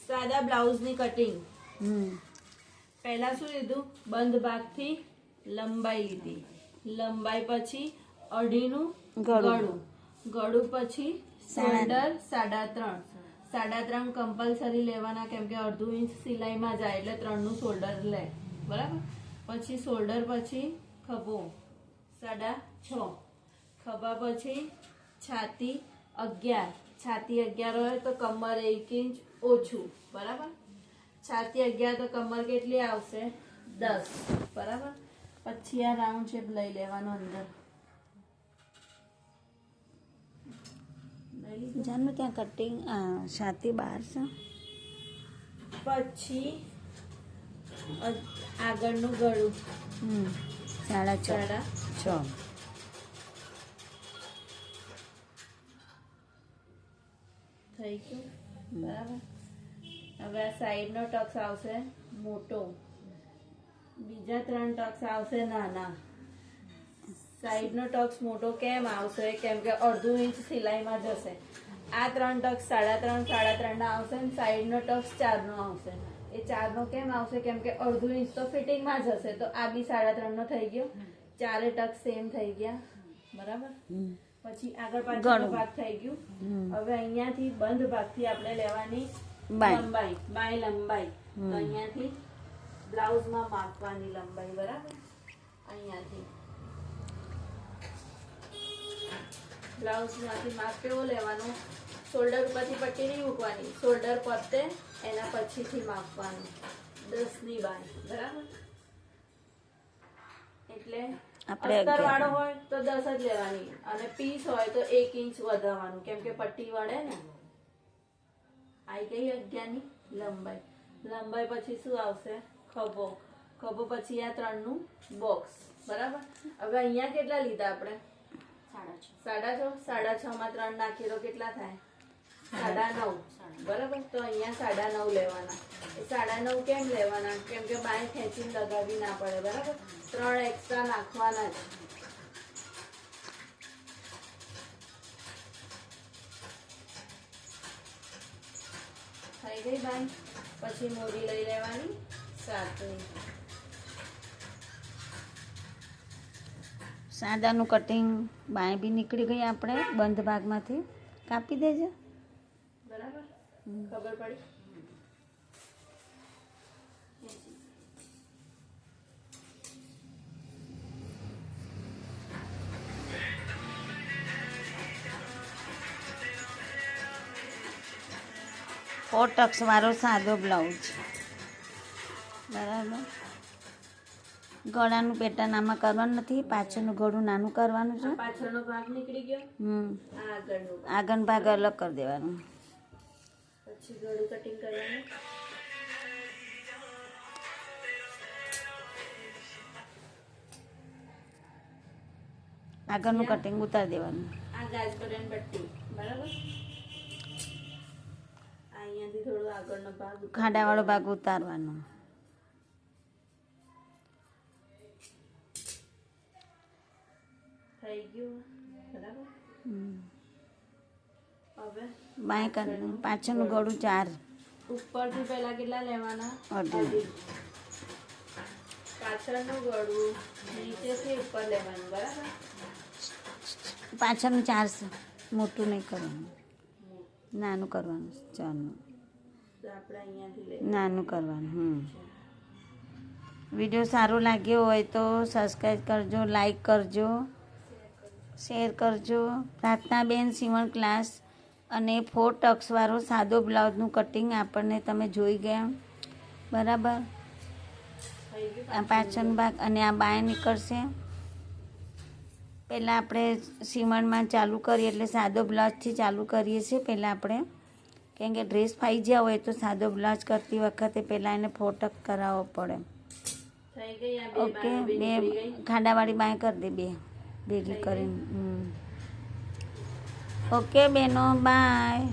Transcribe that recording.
સાદા બ્લાઉઝની કટિંગ. પહેલા શું લીધું? બંધ ભાગથી લંબાઈ લીધી. લંબાઈ પછી અઢીનું ગળું. ગળું પછી શોલ્ડર 3.5. 3.5 કમ્પલસરી લેવાના, કેમ કે અડધું ઇંચ સિલાઈમાં જાય એટલે 3 નું શોલ્ડર લે. બરાબર. પછી શોલ્ડર પછી ખભો 6.5. ખભા પછી છાતી 11. છાતી 11 હોય તો કમર 1 ઇંચ ઓછું. બરાબર. છાતી 11 તો કમર કેટલી આવશે? 10. બરાબર. પછી આ રાઉન્ડ શેપ લઈ લેવાનો અંદર. જાનું ત્યાં કટિંગ છાતી 12 છે. પછી આગળનું ગળું 6.5. થઈ ગયું. બરાબર. હવે આ સાઈડનો ટક્સ આવશે મોટો, બીજા 3 ટક્સ આવશે નાના. સાઈડનો ટક્સ મોટો કેમ આવશે? કેમ કે અડધું ઇંચ સિલાઈમાં જશે. આ 3 ટક્સ 3.5 ના આવશે ને સાઈડનો ટક્સ 4 નો આવશે. એ 4 નો કેમ આવશે? કેમ કે અડધું ઇંચ તો ફિટિંગમાં જશે, તો આ બી 3.5 નો થઈ ગયો. 4 ટક્સ સેમ થઈ ગયા. બરાબર. પછી આગળ પાછળનો ભાગ થઈ ગયું. હવે અહીંયાથી બંધ ભાગથી આપણે લેવાની લંબાઈ, બાય લંબાઈ. તો અહીંયાથી બ્લાઉઝમાં માપવાની લંબાઈ. બરાબર. અહીંયાથી બ્લાઉઝમાંથી માપ કેવો લેવાનો? શોલ્ડર ઉપરથી પટ્ટી નહીં મૂકવાની, શોલ્ડર પતે એના પછીથી માપવાનું 10 ની બાય. બરાબર. એટલે અસ્તર વાળો હોય તો 10 જ લેવાની, અને પીસ હોય તો 1 ઇંચ વધારવાનું, કેમ કે પટ્ટી વળે ને. આવી ગઈ 11 ની લંબાઈ. લંબાઈ પછી શું આવશે? ખભો. ખભો પછી આ 3 નું બોક્સ. બરાબર. હવે અહીંયા કેટલા લીધા આપણે? 6.5. 6.5 માં 3 નાખીએ તો કેટલા થાય? 9.5. બરાબર. તો અહીંયા 9.5 લેવાના. એ 9.5 કેમ લેવાના? કેમ કે બાય ખેંચીને લગાવી ના પડે. બરાબર. 3 એક્સ્ટ્રા નાખવાના જ. થઈ ગઈ બાય. પછી મોડી લઈ લેવાની 7 ની. સાદાનું કટિંગ બાય બી નીકળી ગઈ. આપણે બંધ ભાગમાંથી કાપી દેજો. બરાબર. ખબર પડી? ફોર ટક્સ વાળો સાદો બ્લાઉઝ. બરાબર. ગળાનું પેટર્ન આમાં કરવાનું નથી, પાછળનું ગળું નાનું કરવાનું છે. પાછળનો ભાગ નીકળી ગયો. આગળનો આગળ ભાગ અલગ કરી દેવાનું. પછી ગળું કટિંગ કરવાનું. આગળનું કટિંગ ઉતારી દેવાનું. આ ગાજ બટન પટ્ટી. બરાબર. અહીંયાથી થોડો આગળનો ભાગ ખાડાવાળો ભાગ ઉતારવાનો. થઈ ગયું. બરાબર. હવે બાય કરવાનું. પાછળનું ગળું 4. ઉપરથી પહેલા કેટલા લેવાના? 2.5. પાછળનું ગળું નીચેથી ઉપર લેવાનું. બરાબર. પાછળનું 4 છે, મોટું નહીં કરવાનું, નાનું કરવાનું. 4 નું તો આપણે અહીંયાથી નાનું કરવાનું. વિડીયો સારો લાગ્યો હોય તો સબસ્ક્રાઈબ કરજો, લાઈક કરજો, શેર કરજો. પ્રાર્થનાબેન સીવણ ક્લાસ. અને 4 ટક્સવાળો સાદો બ્લાઉઝનું કટિંગ આપણને તમે જોઈ ગયા. બરાબર. આ પાછળનો ભાગ અને આ બાય નીકળશે. પહેલાં આપણે સીવણમાં ચાલુ કરીએ એટલે સાદો બ્લાઉઝથી ચાલુ કરીએ છીએ. પહેલાં આપણે કેમ કે ડ્રેસ ફાઈ ગયા હોય તો સાદો બ્લાઉઝ કરતી વખતે પહેલાં એને 4 ટક કરાવવો પડે. ઓકે. 2 ખાડાવાળી બાય કરી દે, 2 ભેગી કરીને. ઓકે બેનો, બાય.